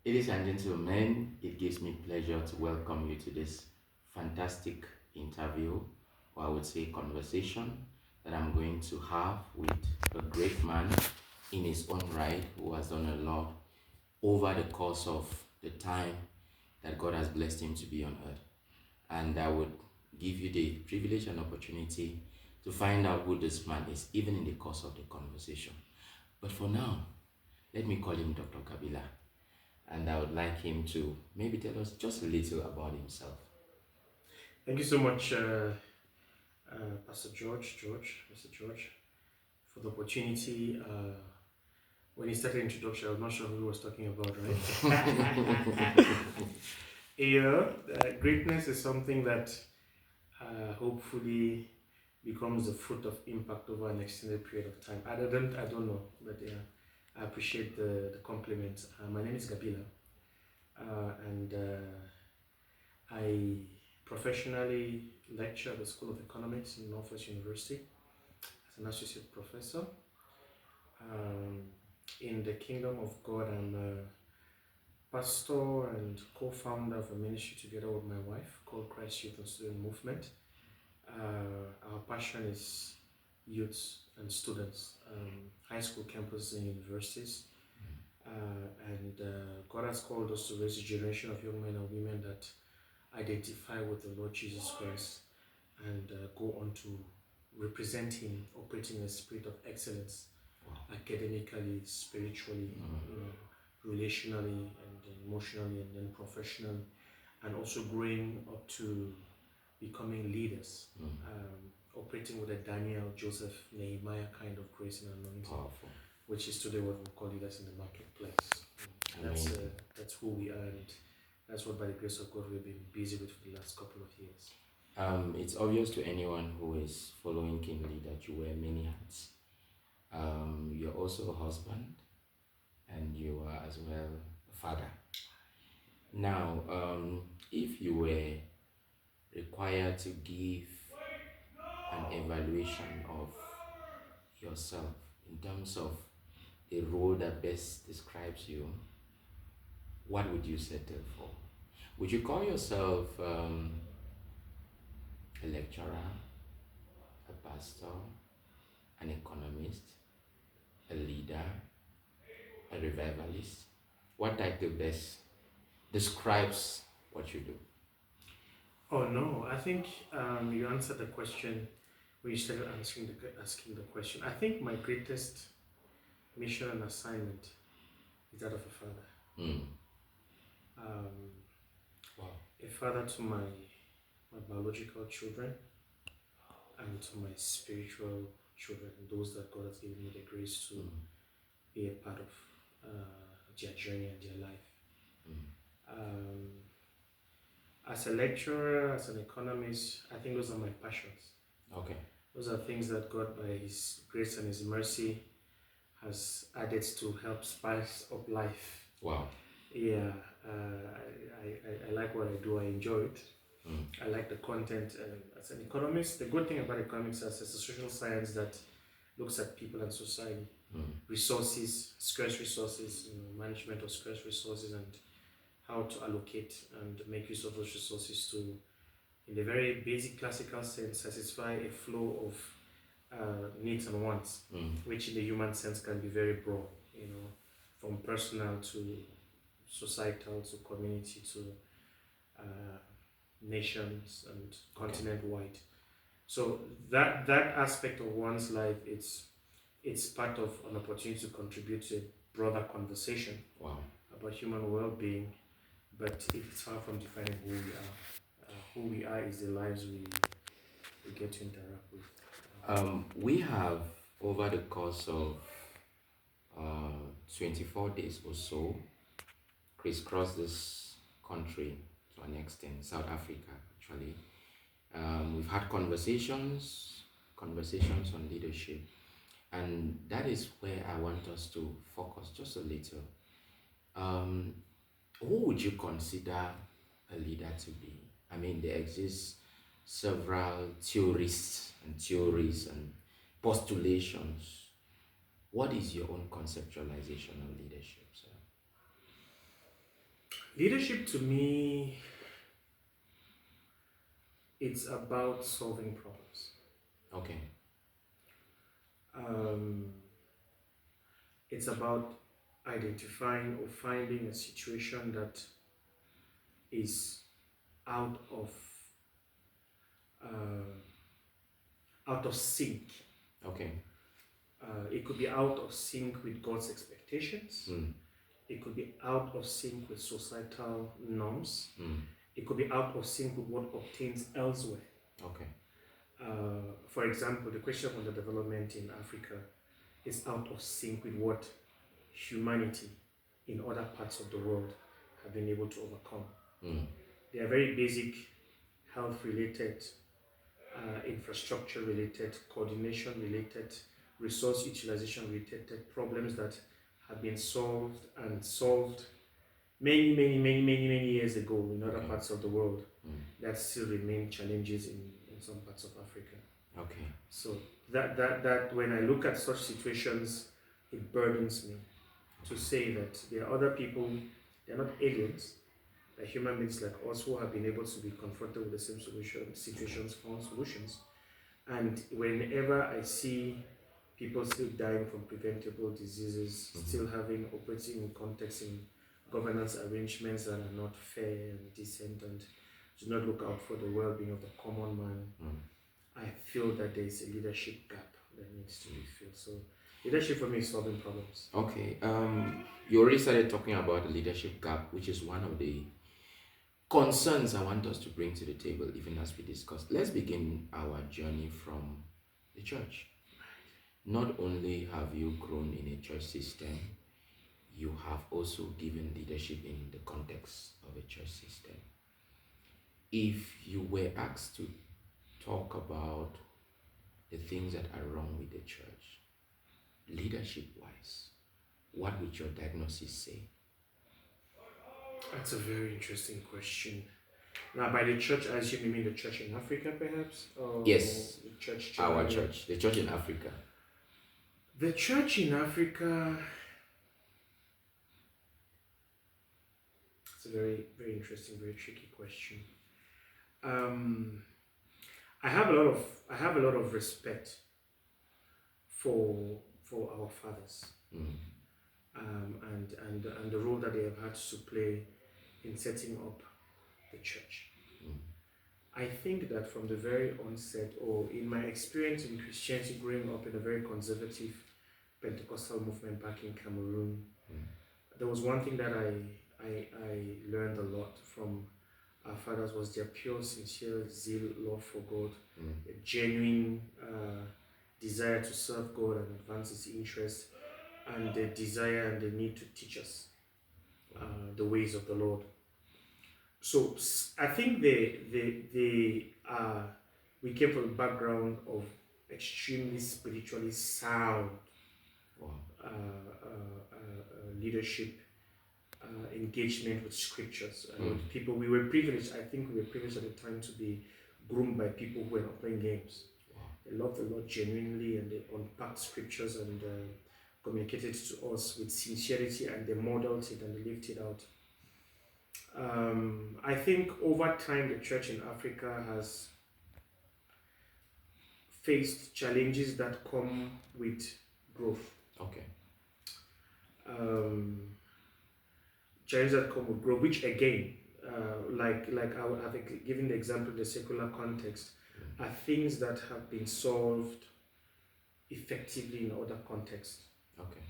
Ladies and gentlemen, it gives me pleasure to welcome you to this fantastic interview, or I would say conversation, that I'm going to have with a great man in his own right who has done a lot over the course of the time that God has blessed him to be on earth. And I would give you the privilege and opportunity to find out who this man is, even in the course of the conversation. But for now, let me call him Dr. Gabila, and I would like him to maybe tell us just a little about himself. Thank you so much, Pastor Mr. George, for the opportunity. When he started introduction, I was not sure who he was talking about, right? Greatness is something that hopefully becomes the fruit of impact over an extended period of time. I don't know, but yeah, I appreciate the compliment. My name is Gabila, and I professionally lecture at the School of Economics in Northwest University as an associate professor. In the Kingdom of God, I'm a pastor and co-founder of a ministry together with my wife called Christ Youth and Student Movement. Our passion is youths and students, high school campuses and universities. And God has called us to raise a generation of young men and women that identify with the Lord Jesus Christ and go on to represent Him, operating in a spirit of excellence, academically, spiritually, relationally, and emotionally, and then professionally, and also growing up to becoming leaders, operating with a Daniel, Joseph, Nehemiah kind of grace and anointing, Powerful. which is today what we call leaders in the marketplace. That's who we are, and that's what, by the grace of God, we've been busy with for the last couple of years. It's obvious to anyone who is following keenly that you wear many hats. You're also a husband, and you are as well a father. Now, if you were required to give an evaluation of yourself in terms of a role that best describes you, what would you settle for? Would you call yourself a lecturer, a pastor, an economist, a leader, a revivalist? What title best describes what you do? Oh no, I think you answered the question when you started asking the question. I think my greatest mission and assignment is that of a father. Wow. A father to my biological children and to my spiritual children, those that God has given me the grace to be a part of their journey and their life. As a lecturer, as an economist, I think those are my passions. Okay. Those are things that God, by His grace and His mercy, has added to help spice up life. Wow. Yeah, I like what I do. I enjoy it. I like the content. As an economist, the good thing about economics is it's a social science that looks at people and society, resources, scarce resources, management of scarce resources, and how to allocate and make use of those resources to, in the very basic classical sense, satisfy a flow of needs and wants, which in the human sense can be very broad, from personal to societal to community to nations and continent-wide. So that aspect of one's life, it's part of an opportunity to contribute to a broader conversation about human well-being, but it's far from defining who we are. Who we are is the lives we get to interact with. We have, over the course of 24 days or so, crisscrossed this country to an extent, South Africa actually. We've had conversations on leadership, and that is where I want us to focus just a little. Who would you consider a leader to be? I mean, there exist several theories and postulations. What is your own conceptualization of leadership, sir? Leadership to me, it's about solving problems. Okay. Um, it's about identifying or finding a situation that is out of uh, out of sync. Okay. It could be out of sync with God's expectations. Mm. It could be out of sync with societal norms. Mm. It could be out of sync with what obtains elsewhere. Okay. For example, the question of the development in Africa is out of sync with what humanity in other parts of the world have been able to overcome. Mm. They are very basic health related, infrastructure related, coordination related, resource utilization related problems that have been solved many years ago in other Okay. parts of the world Mm. that still remain challenges in some parts of Africa. Okay. So that when I look at such situations, it burdens me to say that there are other people, they're not aliens, they're human beings like us who have been able to be confronted with the same situations, found solutions. And whenever I see people still dying from preventable diseases, still operating in contexts in governance arrangements that are not fair and decent and do not look out for the well-being of the common man, I feel that there is a leadership gap that needs to be filled. So leadership for me is solving problems. Okay. You already started talking about the leadership gap, which is one of the concerns I want us to bring to the table, even as we discuss. Let's begin our journey from the church. Not only have you grown in a church system, you have also given leadership in the context of a church system. If you were asked to talk about the things that are wrong with the church, leadership wise, what would your diagnosis say? That's a very interesting question. Now, by the church, I assume you mean the church in Africa, perhaps? Or Yes, the church our generally? church, the church in Africa. The church in Africa, it's a very, very interesting, very tricky question. I have a lot of respect for our fathers, and the role that they have had to play in setting up the church. I think that from the very onset, or in my experience in Christianity, growing up in a very conservative Pentecostal movement back in Cameroon, there was one thing that I learned a lot from our fathers was their pure, sincere zeal, love for God, a genuine desire to serve God and advance His interests, and the desire and the need to teach us the ways of the Lord. So I think we came from a background of extremely spiritually sound leadership, engagement with scriptures. People, we were privileged. I think we were privileged at the time to be groomed by people who were not playing games. They loved the Lord genuinely, and they unpacked scriptures and communicated to us with sincerity, and they modeled it and they lived it out. I think over time the church in Africa has faced challenges that come with growth. Okay. Challenges that come with growth, which again, like I would have given the example in the secular context, are things that have been solved effectively in other contexts. Okay.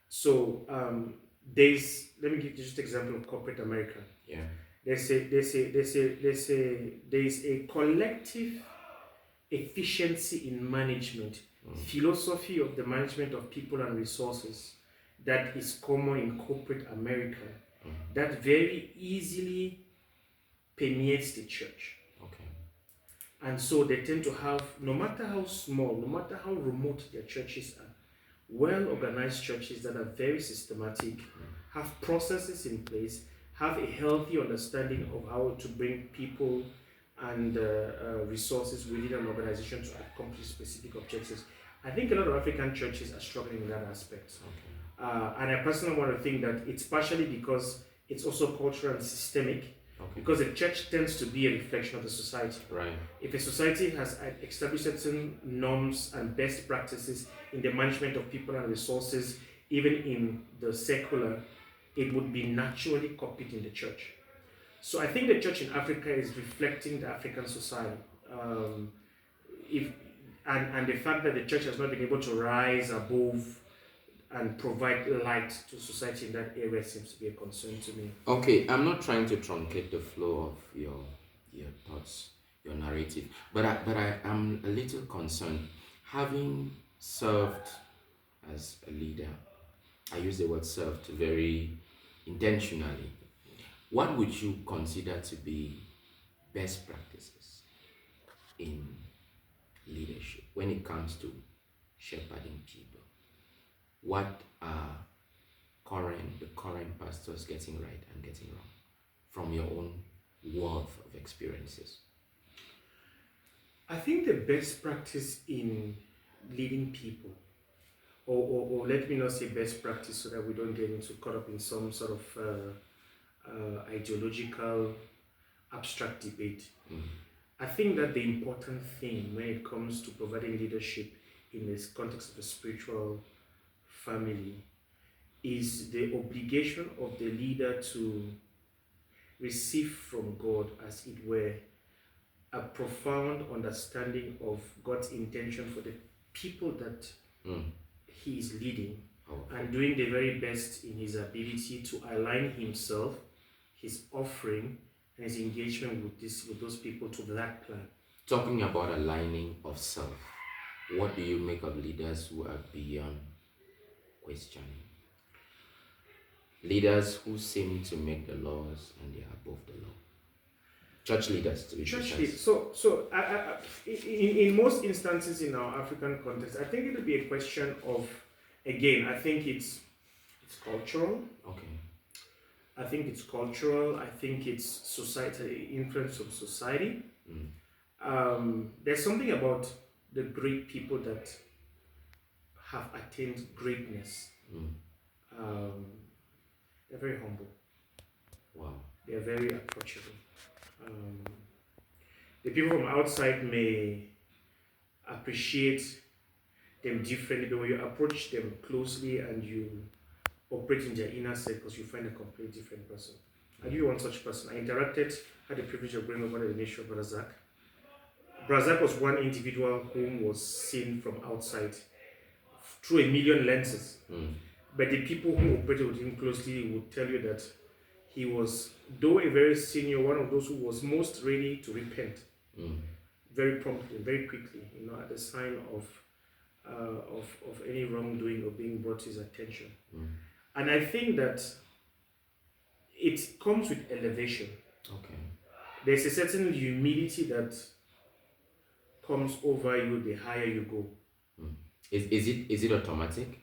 So let me give you just an example of corporate America. Yeah. There's a collective efficiency in management, philosophy of the management of people and resources that is common in corporate America, that very easily permeates the church. Okay. And so they tend to have, no matter how small, no matter how remote their churches are, well-organized churches that are very systematic, have processes in place, have a healthy understanding of how to bring people and resources within an organization to accomplish specific objectives. I think a lot of African churches are struggling in that aspect. Okay. And I personally want to think that it's partially because It's also cultural and systemic, Okay. because the church tends to be a reflection of the society. Right. If a society has established certain norms and best practices in the management of people and resources, even in the secular, it would be naturally copied in the church. So I think the church in Africa is reflecting the African society. If and the fact that the church has not been able to rise above and provide light to society in that area seems to be a concern to me. Okay, I'm not trying to truncate the flow of your thoughts, your narrative, but I am a little concerned. Having served as a leader, I use the word served very intentionally. What would you consider to be best practices in leadership when it comes to shepherding people? What are the current pastors getting right and getting wrong from your own wealth of experiences? I think the best practice in leading people, or let me not say best practice so that we don't get into caught up in some sort of ideological abstract debate. I think that the important thing when it comes to providing leadership in this context of a spiritual family is the obligation of the leader to receive from God, as it were, a profound understanding of God's intention for the people that he is leading, and doing the very best in his ability to align himself, his offering, and his engagement with those people to that plan. Talking about aligning of self, what do you make of leaders who are beyond questioning? Leaders who seem to make the laws and they are above the law. Church leaders, to be precise. So in most instances in our African context, I think it will be a question of, again, I think it's cultural. Okay. I think it's cultural. I think it's society, influence of society. There's something about the great people that have attained greatness. They're very humble. Wow. They're very approachable. The people from outside may appreciate them differently, but when you approach them closely and you operate in their inner circles, you find a completely different person. I'll give you one such person. I had the privilege of going over the nation of Brazak. Brazak was one individual whom was seen from outside through a million lenses. But the people who operated with him closely would tell you that he was, though a very senior, one of those who was most ready to repent very promptly, very quickly, at the sign of any wrongdoing or being brought to his attention. And I think that it comes with elevation. Okay. There's a certain humility that comes over you the higher you go. Is it automatic?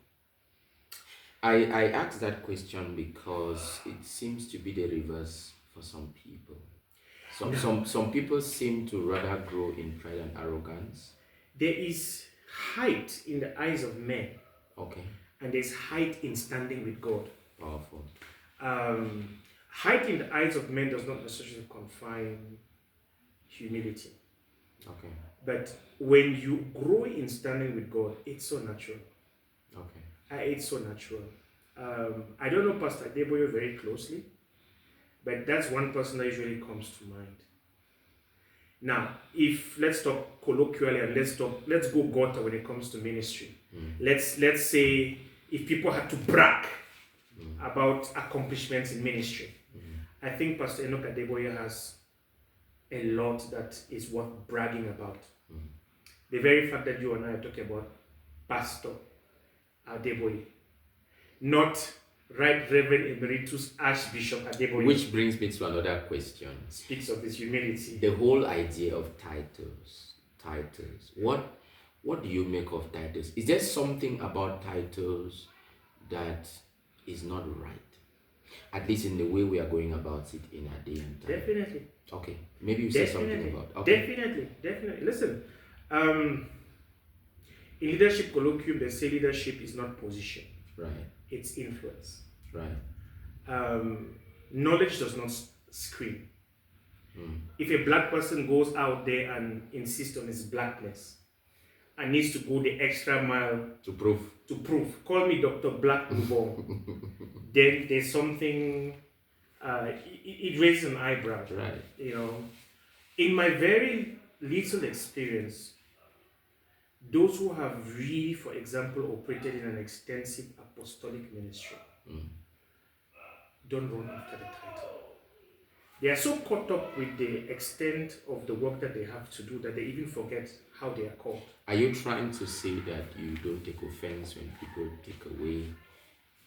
I asked that question because it seems to be the reverse for some people. Some people seem to rather grow in pride and arrogance. There is height in the eyes of men. Okay. And there's height in standing with God. Powerful. Height in the eyes of men does not necessarily confine humility. Okay. But when you grow in standing with God, it's so natural. Okay. It's so natural. I don't know Pastor Adeboye very closely, but that's one person that usually comes to mind. Now, if let's talk colloquially and let's go gutter when it comes to ministry. Let's say if people had to brag about accomplishments in ministry, I think Pastor Enoch Adeboye has a lot that is worth bragging about. The very fact that you and I are talking about Pastor Adeboye, not Right Reverend Emeritus Archbishop Adeboye. Which brings me to another question. Speaks of his humility. The whole idea of titles. What do you make of titles? Is there something about titles that is not right? At least in the way we are going about it in our day and time. Definitely. Okay. Maybe you say something about. Okay. Definitely. Listen, in leadership colloquium, they say leadership is not position. Right. It's influence. Right. knowledge does not scream. If a black person goes out there and insists on his blackness and needs to go the extra mile To prove. call me Dr. Black Nubong, then there's something, it raises an eyebrow. Right. You know, in my very little experience, those who have really, for example, operated in an extensive apostolic ministry don't run after the title. They are so caught up with the extent of the work that they have to do that they even forget how they are called. Are you trying to say that you don't take offense when people take away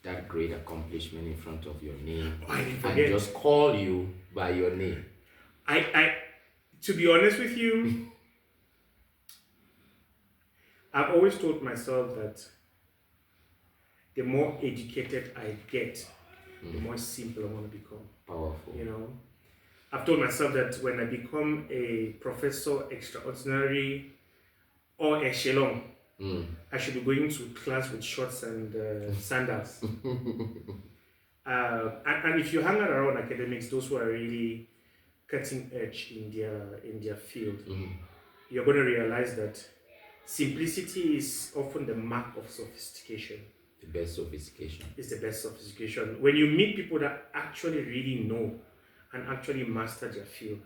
that great accomplishment in front of your name and just call you by your name? To be honest with you, I've always told myself that the more educated I get, the more simple I want to become. Powerful. You know, I've told myself that when I become a professor extraordinary or echelon, I should be going to class with shorts and sandals. And if you hang around academics, those who are really cutting edge in their field, you're going to realize that simplicity is often the mark of sophistication. The best sophistication. It's the best sophistication. When you meet people that actually really know and actually master their field,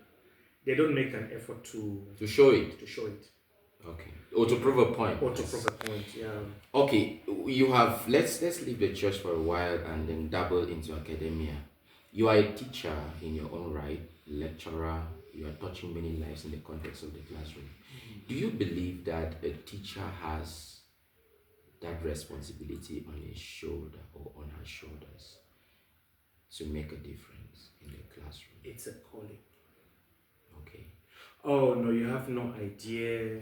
they don't make an effort to show it. To show it. Okay. Or to prove a point. Or to prove a point, yeah. Okay, you have let's leave the church for a while and then dabble into academia. You are a teacher in your own right, lecturer, you are touching many lives in the context of the classroom. Do you believe that a teacher has that responsibility on his shoulder or on her shoulders to make a difference in the classroom? It's a calling. Okay. Oh no, you have no idea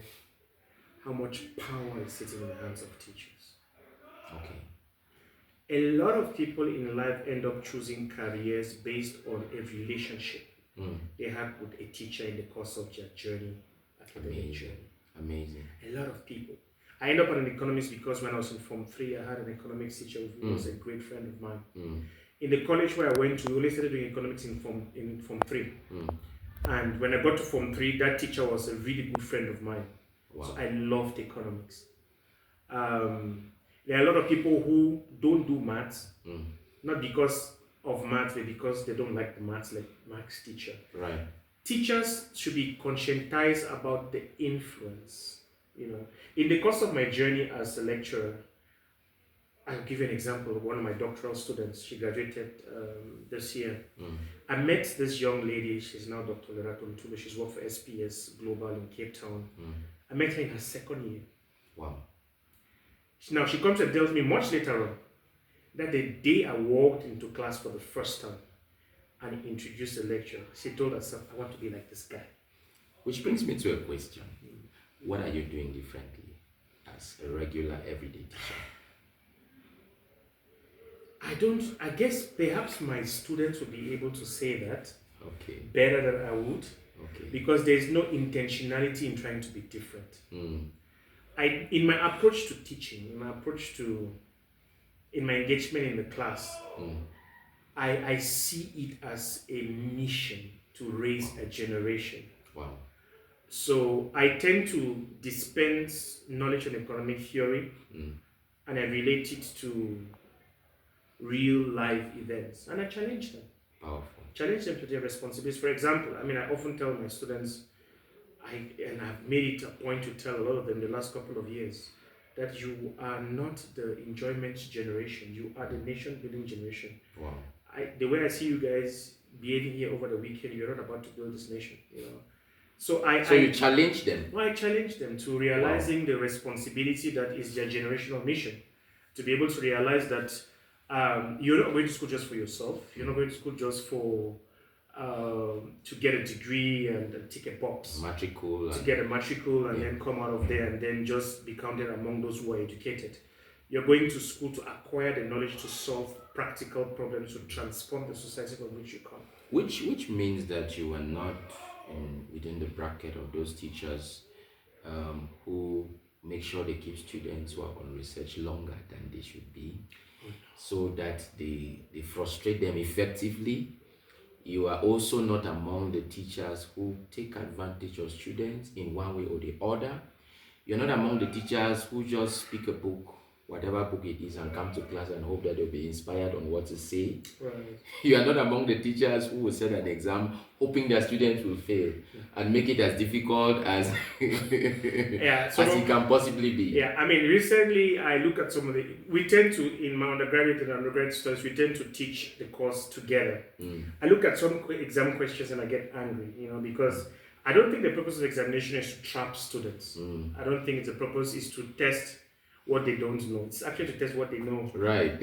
how much power is sitting in the hands of teachers. Okay. A lot of people in life end up choosing careers based on a relationship they had with a teacher in the course of their journey, academic journey. Amazing. A lot of people. I ended up an economist because when I was in Form 3, I had an economics teacher who was a great friend of mine. In the college where I went to, we only started doing economics in Form 3. And when I got to Form 3, that teacher was a really good friend of mine. Wow. So I loved economics. There are a lot of people who don't do maths, not because of maths, but because they don't like the maths, like Maths teacher. Right. Teachers should be conscientized about the influence. You know, in the course of my journey as a lecturer, I'll give you an example of one of my doctoral students. She graduated this year. I met this young lady. She's now Dr. Lerato Ntulu. She's worked for SPS Global in Cape Town. I met her in her second year. Wow. Now she comes and tells me much later on that the day I walked into class for the first time and introduced the lecture, she told herself, I want to be like this guy. Which brings me to a question. What are you doing differently as a regular everyday teacher? I guess perhaps my students will be able to say that better than I would. Because there's no intentionality in trying to be different. In my approach to teaching, in my engagement in the class, I see it as a mission to raise a generation. Wow. So I tend to dispense knowledge on economic theory and I relate it to real life events and I challenge them. Powerful. Challenge them to their responsibilities. For example, I often tell my students, and I've made it a point to tell a lot of them the last couple of years, that you are not the enjoyment generation, you are the nation building generation. Wow. The way I see you guys behaving here over the weekend, you're not about to build this nation, you know. So you challenge them? No, I challenge them to realizing the responsibility that is their generational mission. To be able to realize that you're not going to school just for yourself. You're not going to school just for to get a degree and tick a box. To get a matricle and then come out of there and then just be counted among those who are educated. You're going to school to acquire the knowledge to solve practical problems, to transform the society from which you come. Which means that you are not within the bracket of those teachers who make sure they keep students who are on research longer than they should be, so that they frustrate them effectively you are also not among the teachers who take advantage of students in one way or the other. You're not among the teachers who just pick a book, whatever book it is, and come to class and hope that they'll be inspired on what to say. Right. You are not among the teachers who will set an exam hoping their students will fail and make it as difficult as as it can possibly be. Yeah, I mean, recently I look at some of the. We tend to, in my undergraduate and undergraduate studies, we tend to teach the course together. I look at some exam questions and I get angry, because I don't think the purpose of examination is to trap students. I don't think the purpose is to test what they don't know. It's actually to test what they know. Right.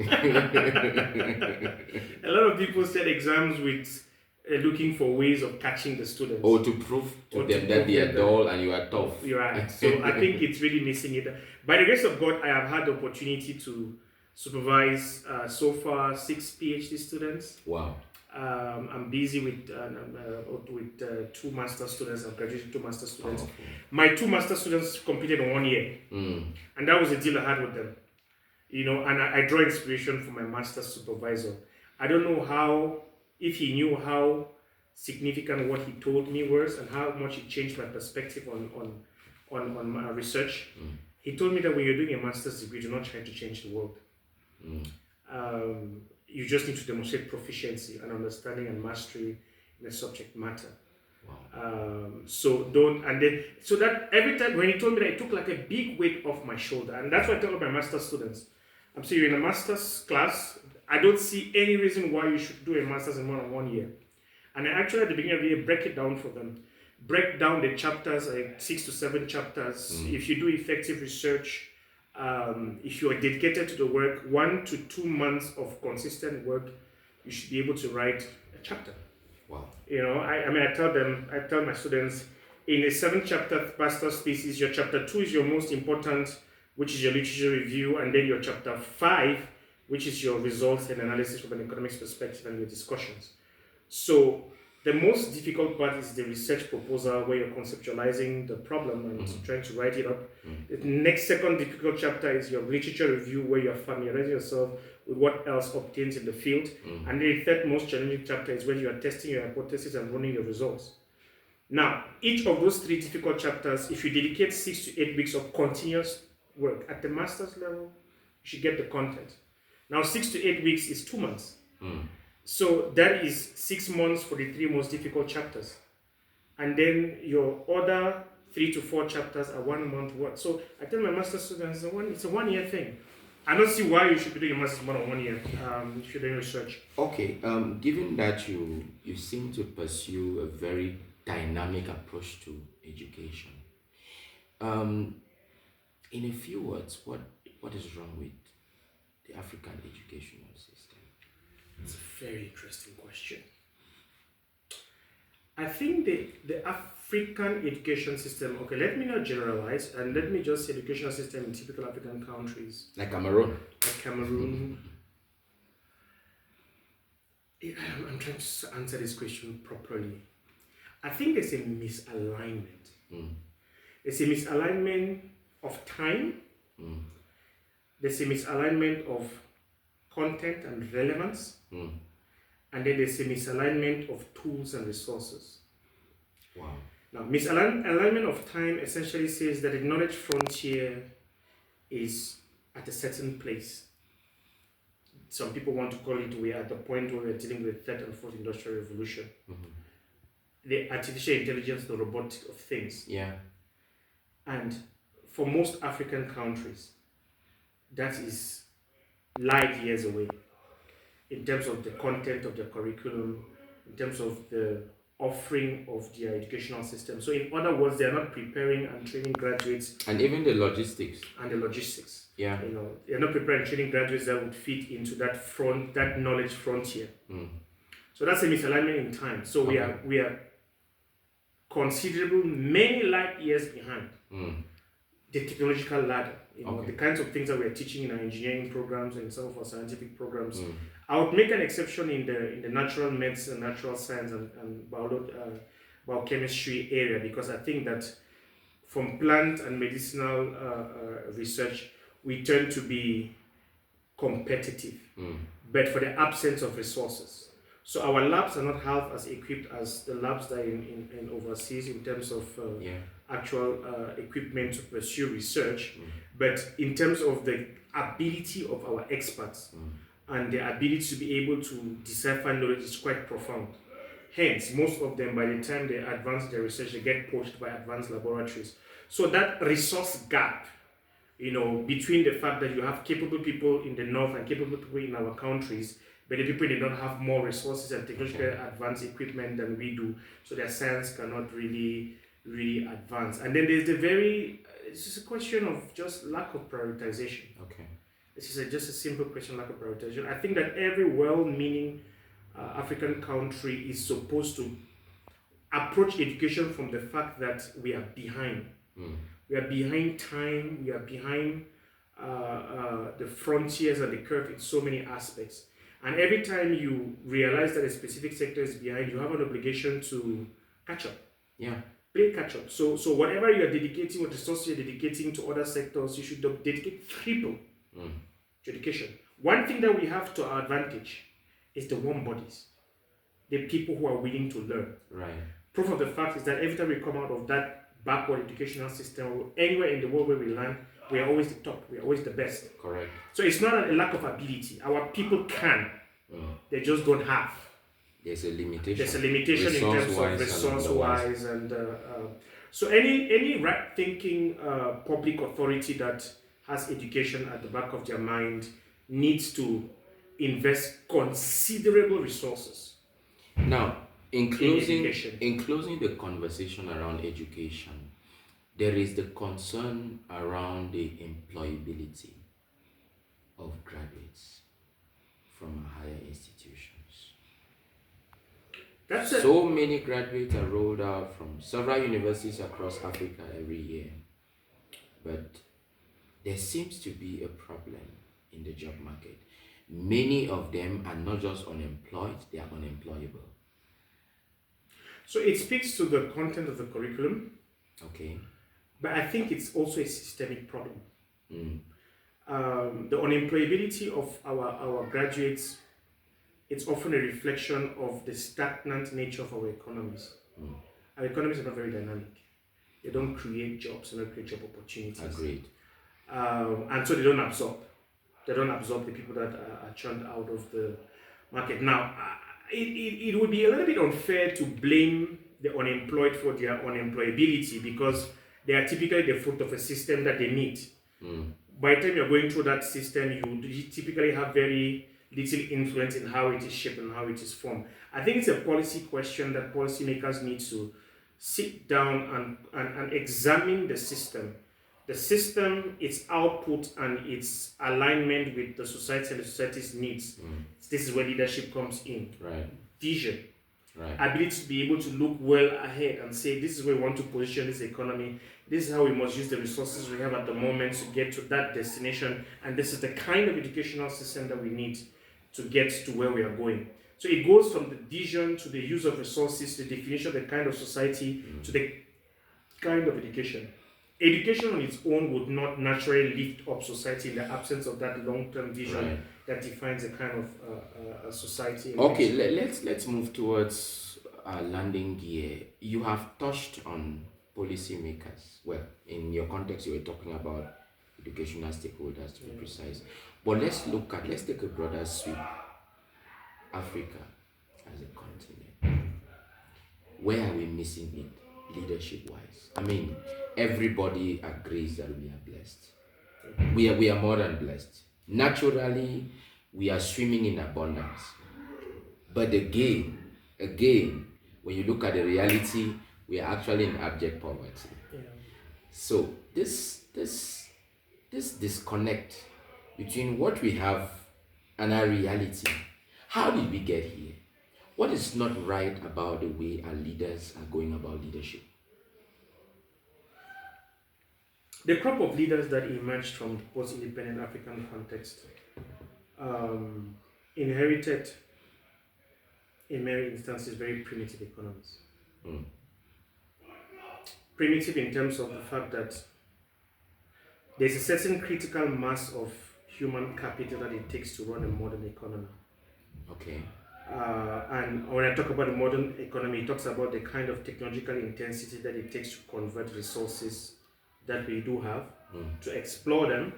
A lot of people set exams with looking for ways of catching the students. Or to prove to them that they are dull and you are tough. You're right. So I think it's really missing it. By the grace of God, I have had the opportunity to supervise so far 6 PhD students. Wow. I'm busy with 2 master students. I've graduated 2 master students. Okay. My 2 master students completed in 1 year. And that was a deal I had with them. And I draw inspiration from my master supervisor. I don't know if he knew how significant what he told me was and how much it changed my perspective on my research. He told me that when you're doing a master's degree, you're not trying to change the world. You just need to demonstrate proficiency and understanding and mastery in the subject matter. Wow. So that every time when he told me that, it took like a big weight off my shoulder. And that's what I tell my master's students. I'm saying, you're in a master's class, I don't see any reason why you should do a master's in more than 1 year. And I actually at the beginning of the year break it down for them. Break down the chapters, like 6 to 7 chapters. If you do effective research, if you are dedicated to the work, 1 to 2 months of consistent work, you should be able to write a chapter. Wow. I tell my students, in a 7-chapter master's thesis, your chapter 2 is your most important, which is your literature review, and then your chapter 5, which is your results and analysis from an economics perspective and your discussions. So the most difficult part is the research proposal, where you're conceptualizing the problem and trying to write it up. The next second difficult chapter is your literature review, where you're familiarizing yourself with what else obtains in the field. And the third most challenging chapter is when you are testing your hypothesis and running your results. Now, each of those 3 difficult chapters, if you dedicate 6 to 8 weeks of continuous work at the master's level, you should get the content. Now, 6 to 8 weeks is 2 months. So that is 6 months for the 3 most difficult chapters. And then your other 3 to 4 chapters are 1 month work. So I tell my master students, it's a 1 year thing. I don't see why you should be doing a master's more than 1 year if you're doing research. Okay, given that you seem to pursue a very dynamic approach to education, in a few words, what is wrong with the African educational system? It's a very interesting question. I think the African education system, okay, let me not generalize, and let me just say educational system in typical African countries. Like Cameroon? Like Cameroon. I'm trying to answer this question properly. I think there's a misalignment. There's a misalignment of time. There's a misalignment of content and relevance. And then there's a misalignment of tools and resources. Wow. Now, misalignment of time essentially says that the knowledge frontier is at a certain place. Some people want to call it, we're at the point where we're dealing with the 3rd and 4th industrial revolution. The artificial intelligence, the robotics of things. Yeah. And for most African countries, that is light years away in terms of the content of the curriculum, in terms of the offering of their educational system. So in other words, they're not preparing and training graduates. And even the logistics. Yeah. They're not preparing and training graduates that would fit into that knowledge frontier. So that's a misalignment in time. So we are considerable, many light years behind the technological ladder. The kinds of things that we are teaching in our engineering programs and some of our scientific programs. I would make an exception in the natural medicine, natural science, and biochemistry area, because I think that from plant and medicinal research, we tend to be competitive, but for the absence of resources. So our labs are not half as equipped as the labs that are in overseas in terms of actual equipment to pursue research, but in terms of the ability of our experts and the ability to be able to decipher knowledge is quite profound. Hence, most of them, by the time they advance their research, they get poached by advanced laboratories. So that resource gap, between the fact that you have capable people in the north and capable people in our countries, but the people, they don't have more resources and technological advanced equipment than we do, so their science cannot really advance. And then there's it's just a question of just lack of prioritization. Okay. This is just a simple question, lack of prioritization. I think that every well-meaning African country is supposed to approach education from the fact that we are behind. We are behind time, we are behind the frontiers and the curve in so many aspects. And every time you realize that a specific sector is behind, you have an obligation to catch up. Yeah. Play catch up. So whatever you are dedicating, what resources you're dedicating to other sectors, you should dedicate triple to education. One thing that we have to our advantage is the warm bodies, the people who are willing to learn. Right. Proof of the fact is that every time we come out of that backward educational system, anywhere in the world where we land, we are always the top, we are always the best. Correct. So it's not a lack of ability. Our people can, they just don't have. There's a limitation. There's a limitation in terms of resource-wise, and so any right-thinking public authority that has education at the back of their mind needs to invest considerable resources. Now, in closing the conversation around education, there is the concern around the employability of graduates from higher institutions. So many graduates are rolled out from several universities across Africa every year, but there seems to be a problem in the job market. Many of them are not just unemployed, they are unemployable. So it speaks to the content of the curriculum. Okay. But I think it's also a systemic problem. The unemployability of our graduates, it's often a reflection of the stagnant nature of our economies. Our economies are not very dynamic. They don't create jobs, they don't create job opportunities. Agreed. And so they don't absorb. They don't absorb the people that are churned out of the market. Now, it would be a little bit unfair to blame the unemployed for their unemployability because they are typically the fruit of a system that they need. By the time you're going through that system, you typically have very little influence in how it is shaped and how it is formed. I think it's a policy question that policymakers need to sit down and examine the system. The system, its output, and its alignment with the society and the society's needs. This is where leadership comes in. Right. Vision. Right. Ability to be able to look well ahead and say, this is where we want to position this economy. This is how we must use the resources we have at the moment to get to that destination. And this is the kind of educational system that we need to get to where we are going. So it goes from the vision to the use of resources, to the definition of the kind of society, to the kind of education. Education on its own would not naturally lift up society in the absence of that long-term vision that defines a kind of a society. Okay, let's move towards landing gear. You have touched on policymakers. Well, in your context, you were talking about educational stakeholders, to be precise. But let's take a broader sweep. Africa as a continent. Where are we missing it, leadership-wise? I mean, everybody agrees that we are blessed. We are more than blessed. Naturally, we are swimming in abundance. But again, when you look at the reality, we are actually in abject poverty. So this disconnect between what we have and our reality, how did we get here? What is not right about the way our leaders are going about leadership? The crop of leaders that emerged from the post-independent African context inherited, in many instances, very primitive economies. Primitive in terms of the fact that there's a certain critical mass of human capital that it takes to run a modern economy. Okay. And when I talk about the modern economy, it talks about the kind of technological intensity that it takes to convert resources that we do have, to explore them,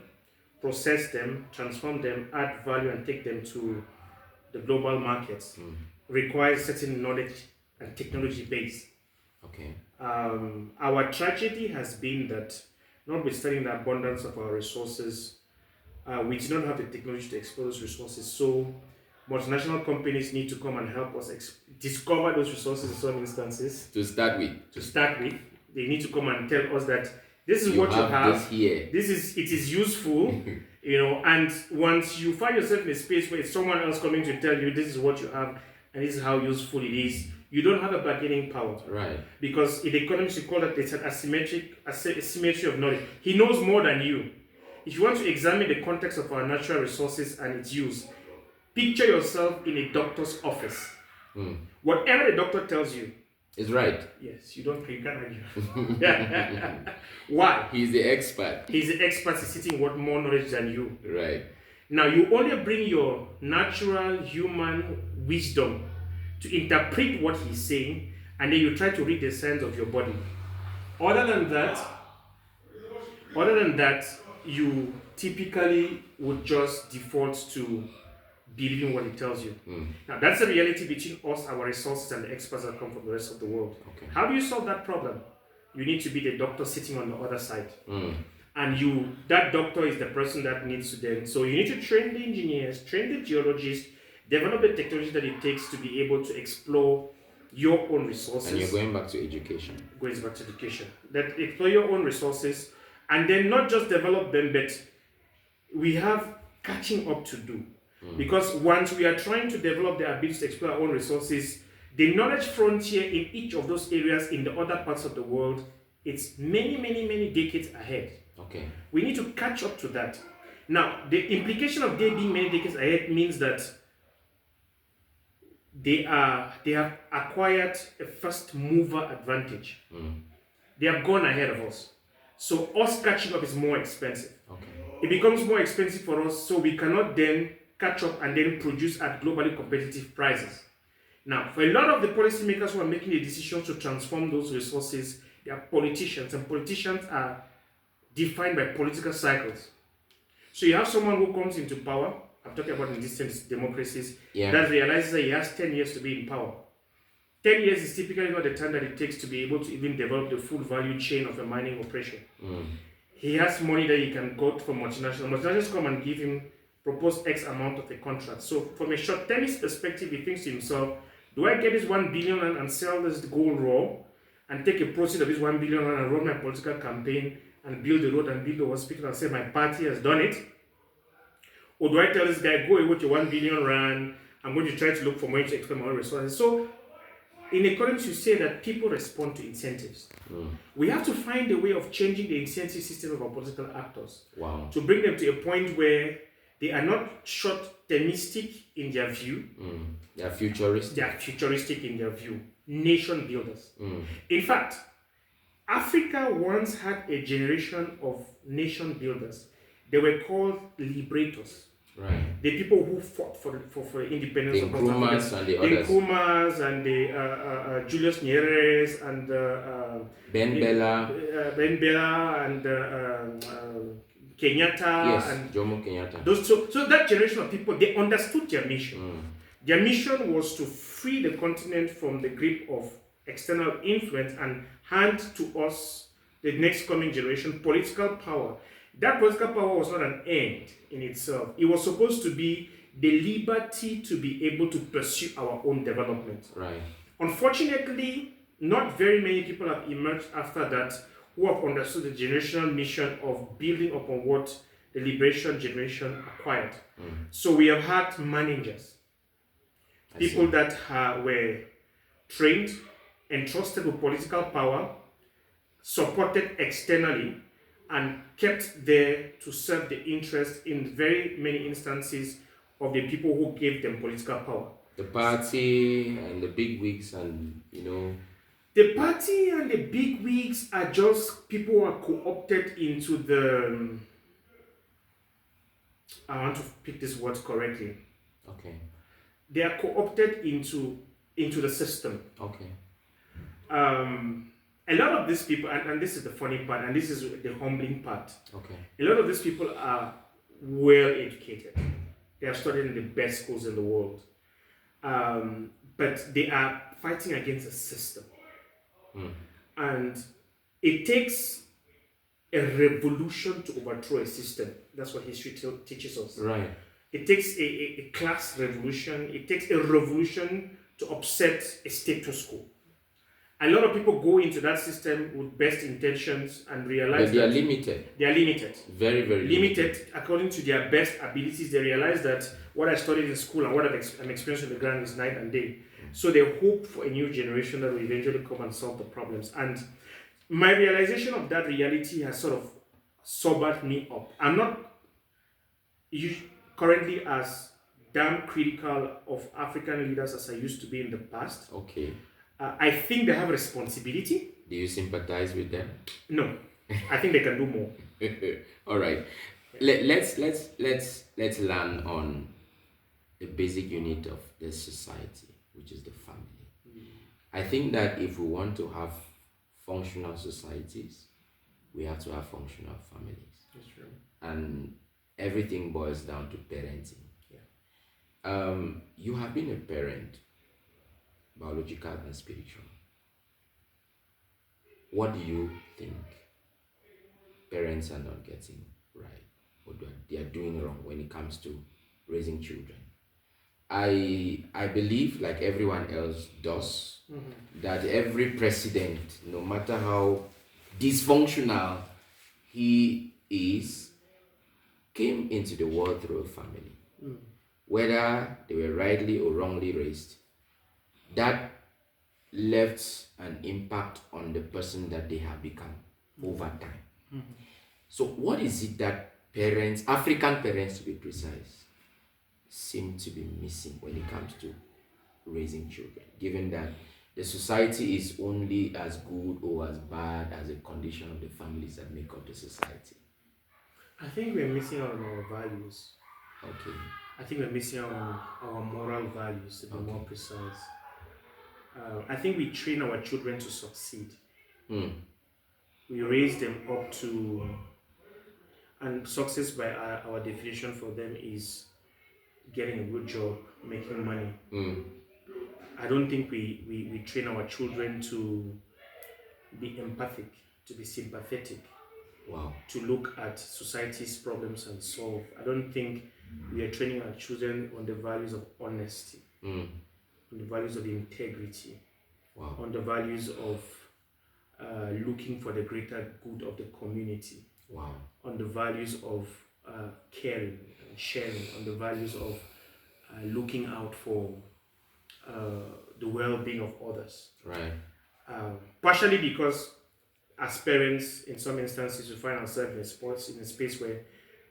process them, transform them, add value, and take them to the global markets. Requires certain knowledge and technology base. Okay. Our tragedy has been that, notwithstanding the abundance of our resources, we do not have the technology to explore those resources. So, multinational companies need to come and help us discover those resources in some instances. To start with. They need to come and tell us that this is You what you have. This here. It is useful, And once you find yourself in a space where it's someone else coming to tell you this is what you have and this is how useful it is, you don't have a bargaining power. Right. Because in economics, we call that it's an asymmetry of knowledge. He knows more than you. If you want to examine the context of our natural resources and its use, picture yourself in a doctor's office. Whatever the doctor tells you is right. Yes, you can't argue. Why? He's the expert. He's sitting with more knowledge than you. Right. Now you only bring your natural human wisdom to interpret what he's saying, and then you try to read the signs of your body. Other than that, you typically would just default to believing what he tells you. Now that's the reality between us, our resources, and the experts that come from the rest of the world. Okay. How do you solve that problem? You need to be the doctor sitting on the other side. And that doctor is the person that needs to then. So you need to train the engineers, train the geologists, develop the technology that it takes to be able to explore your own resources. And you're going back to education. That explore your own resources, and then not just develop them, but we have catching up to do. Because once we are trying to develop the ability to explore our own resources, the knowledge frontier in each of those areas in the other parts of the world, it's many, many, many decades ahead. Okay. We need to catch up to that. Now, the implication of they being many decades ahead means that they have acquired a first mover advantage. They have gone ahead of us. So us catching up is more expensive. Okay. It becomes more expensive for us, so we cannot then catch up and then produce at globally competitive prices. Now, for a lot of the policymakers who are making the decision to transform those resources, they are politicians, and politicians are defined by political cycles. So you have someone who comes into power, I'm talking about in distant democracies, that realizes that he has 10 years to be in power. 10 years is typically not the time that it takes to be able to even develop the full value chain of a mining operation. He has money that he can go for multinationals. Multinationals come and give him, propose X amount of a contract. So from a short-termist perspective, he thinks to himself, do I get this 1 billion and sell this gold raw and take a proceed of this 1 billion and run my political campaign and build the road and build the hospital and say my party has done it? Or do I tell this guy, go away with your 1 billion rand, I'm going to try to look for money to expand my own resources? So in economics, you say that people respond to incentives. We have to find a way of changing the incentive system of our political actors to bring them to a point where they are not short-termistic in their view. They are futuristic. They are futuristic in their view. Nation builders. In fact, Africa once had a generation of nation builders. They were called liberators. Right. The people who fought for independence. The Nkrumahs and the others. The Nkrumahs and the Julius Nyerere's and Ben Bella. Ben Bella and Kenyatta. Yes, and Jomo Kenyatta. So that generation of people, they understood their mission. Their mission was to free the continent from the grip of external influence and hand to us, the next coming generation, political power. That political power was not an end in itself. It was supposed to be the liberty to be able to pursue our own development. Right. Unfortunately, not very many people have emerged after that who have understood the generational mission of building upon what the liberation generation acquired. So we have had managers, people that were trained, entrusted with political power, supported externally, and kept there to serve the interest in very many instances of the people who gave them political power. The party and the big wigs and, The party and the big wigs are just people who are co-opted into the... I want to pick this word correctly. Okay. they are co-opted into the system. Okay. A lot of these people, and this is the funny part, and this is the humbling part. Okay. A lot of these people are well educated. They have studied in the best schools in the world, but they are fighting against a system, and it takes a revolution to overthrow a system. That's what history teaches us. Right. It takes a class revolution. It takes a revolution to upset a status quo. A lot of people go into that system with best intentions and realize but they are limited. They are limited. Very, very limited according to their best abilities. They realize that what I studied in school and what I'm experiencing on the ground is night and day. So they hope for a new generation that will eventually come and solve the problems. And my realization of that reality has sort of sobered me up. I'm not currently as damn critical of African leaders as I used to be in the past. Okay. I think they have responsibility. Do you sympathize with them? No, I think they can do more. All right. Let's land on the basic unit of this society, which is the family. I think that if we want to have functional societies, we have to have functional families. That's true. And everything boils down to parenting. Yeah. You have been a parent, biological and spiritual. What do you think parents are not getting right, or they are doing wrong when it comes to raising children? I believe, like everyone else does, that every president, no matter how dysfunctional he is, came into the world through a family. Whether they were rightly or wrongly raised, that left an impact on the person that they have become over time. So what is it that parents, African parents to be precise, seem to be missing when it comes to raising children, given that the society is only as good or as bad as the condition of the families that make up the society? I think we're missing out on our values. Okay. I think we're missing out on our moral values, to be more precise. I think we train our children to succeed. We raise them up to, and success by our definition for them is getting a good job, making money. I don't think we train our children to be empathic, to be sympathetic. Wow. To look at society's problems and solve. I don't think we are training our children on the values of honesty, on the values of integrity, wow, on the values of looking for the greater good of the community, wow, on the values of caring and sharing, on the values of looking out for the well-being of others. Right. Partially because as parents, in some instances, we find ourselves in a space where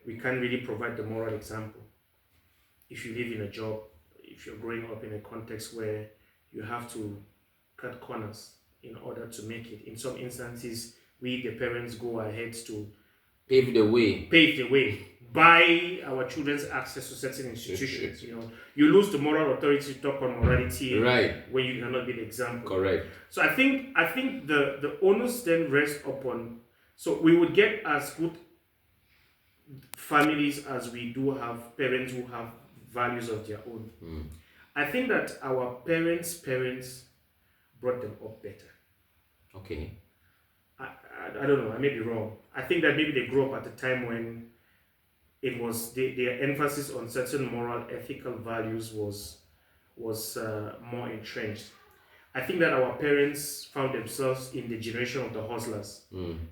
we can't really provide the moral example. If you live in a job, if you're growing up in a context where you have to cut corners in order to make it, in some instances, we, the parents, go ahead to pave the way, by our children's access to certain institutions. You lose the moral authority to talk on morality, right, when you cannot be the example. Correct. So I think the onus then rests upon, so we would get as good families as we do have parents who have values of their own. I think that our parents brought them up better. Okay. I don't know, I may be wrong. I think that maybe they grew up at a time when it was their emphasis on certain moral, ethical values was more entrenched. I think that our parents found themselves in the generation of the hustlers.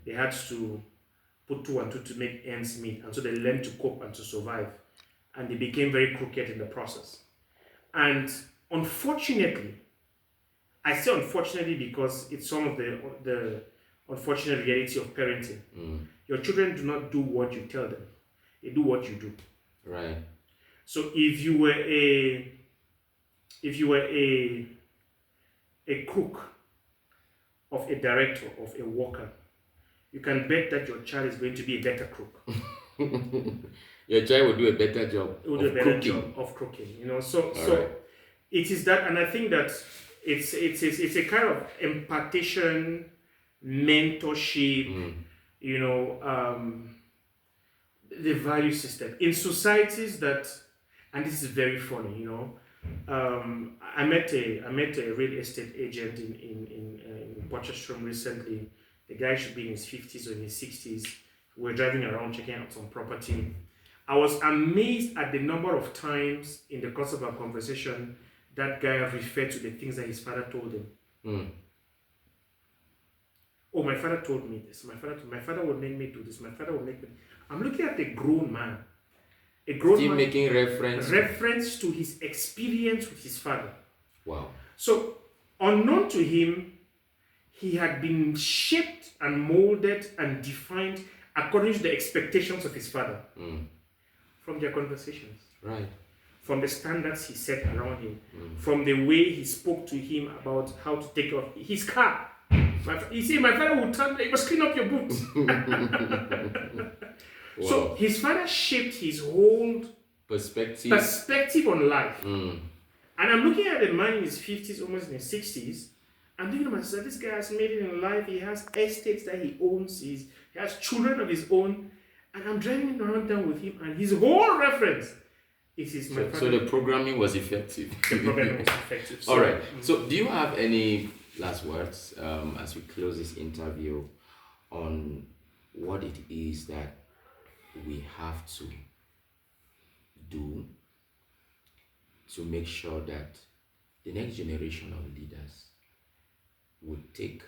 They had to put two and two to make ends meet, and so they learned to cope and to survive, and they became very crooked in the process. And unfortunately, I say unfortunately because it's some of the unfortunate reality of parenting. Your children do not do what you tell them; they do what you do. Right. So if you were a cook of a director, of a worker, you can bet that your child is going to be a better cook. Your child will do a better job Job of cooking. So it is that, and I think that it's a kind of impartation, mentorship, you know, the value system in societies that, and this is very funny, you know. I met a real estate agent in Potchefstroom recently. The guy should be in his 50s or in his 60s. We're driving around checking out some property. I was amazed at the number of times in the course of our conversation that guy referred to the things that his father told him. Oh, my father told me this. My father would make me do this. My father would make me. I'm looking at a grown man. A grown Still man making reference to his experience with his father. Wow. So, unknown to him, he had been shaped and molded and defined according to the expectations of his father. From their conversations. Right. From the standards he set around him. From the way he spoke to him about how to take care of his car. You see, my father would tell me, you must clean up your boots. Wow. So his father shaped his whole perspective on life. And I'm looking at a man in his 50s, almost in his 60s. I'm thinking to myself, this guy has made it in life. He has estates that he owns. He has children of his own. And I'm driving around town with him, and his whole reference is his my father. So the programming was effective. The programming was effective. All right. So do you have any last words as we close this interview on what it is that we have to do to make sure that the next generation of leaders would take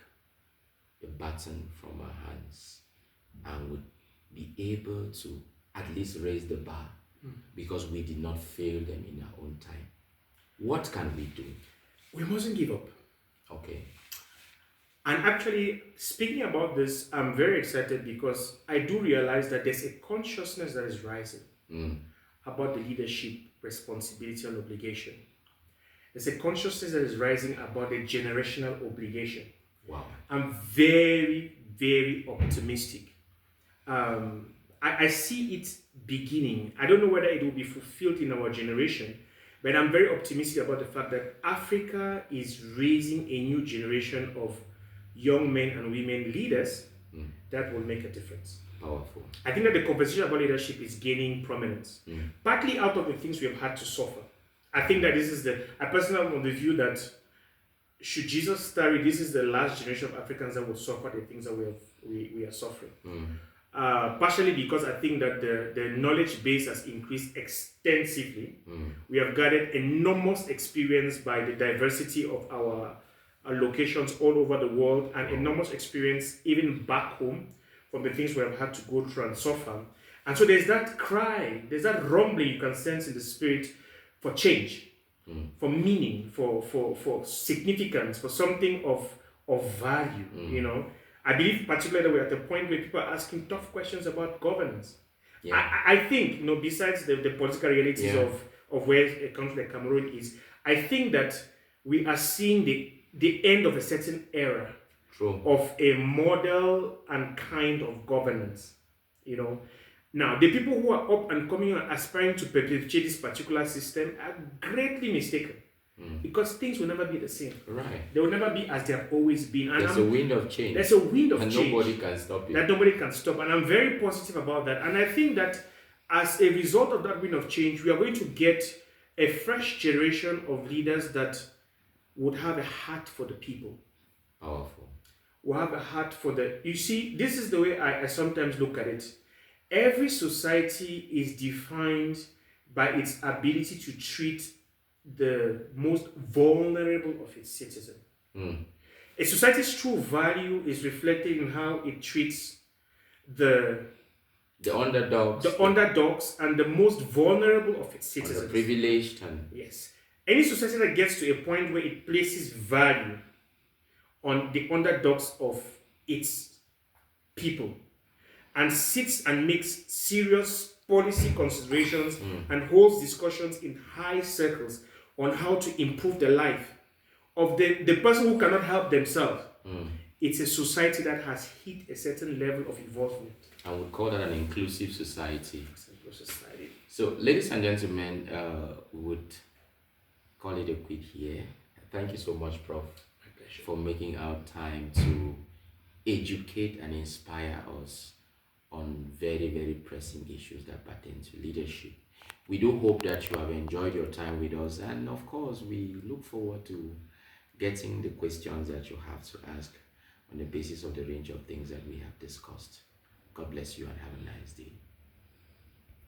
the baton from our hands and would be able to at least raise the bar because we did not fail them in our own time? What can we do? We mustn't give up. Okay. And actually, speaking about this, I'm very excited because I do realize that there's a consciousness that is rising about the leadership responsibility and obligation. There's a consciousness that is rising about the generational obligation. Wow. I'm very, very optimistic. I see it beginning. I don't know whether it will be fulfilled in our generation, but I'm very optimistic about the fact that Africa is raising a new generation of young men and women leaders that will make a difference. Powerful. I think that the conversation about leadership is gaining prominence, partly out of the things we have had to suffer. I think that this is I personally am of the view that should Jesus tarry, this is the last generation of Africans that will suffer the things that we are suffering. Partially because I think that the knowledge base has increased extensively. We have gathered enormous experience by the diversity of our locations all over the world, and enormous experience even back home from the things we have had to go through and suffer. And so there's that cry, there's that rumbling you can sense in the spirit for change, for meaning, for significance, for something of value, you know. I believe particularly that we're at a point where people are asking tough questions about governance. Yeah. I think, you know, besides the political realities of where a country like Cameroon is, I think that we are seeing the end of a certain era of a model and kind of governance, you know. Now, the people who are up and coming and aspiring to perpetuate this particular system are greatly mistaken. Because things will never be the same. Right. They will never be as they have always been. And there's a wind of change. There's a wind of change. And nobody can stop it. That nobody can stop. And I'm very positive about that. And I think that as a result of that wind of change, we are going to get a fresh generation of leaders that would have a heart for the people. Powerful. Will have a heart for you see, this is the way I sometimes look at it. Every society is defined by its ability to treat the most vulnerable of its citizens. A society's true value is reflected in how it treats the underdogs and the most vulnerable of its citizens. The privileged yes. Any society that gets to a point where it places value on the underdogs of its people and sits and makes serious policy considerations and holds discussions in high circles on how to improve the life of the person who cannot help themselves. It's a society that has hit a certain level of involvement. I would call that an inclusive society. So, ladies and gentlemen, we would call it a quit here. Thank you so much, Prof, My pleasure. for making out time to educate and inspire us on very, very pressing issues that pertain to leadership. We do hope that you have enjoyed your time with us, and of course, we look forward to getting the questions that you have to ask on the basis of the range of things that we have discussed. God bless you and have a nice day.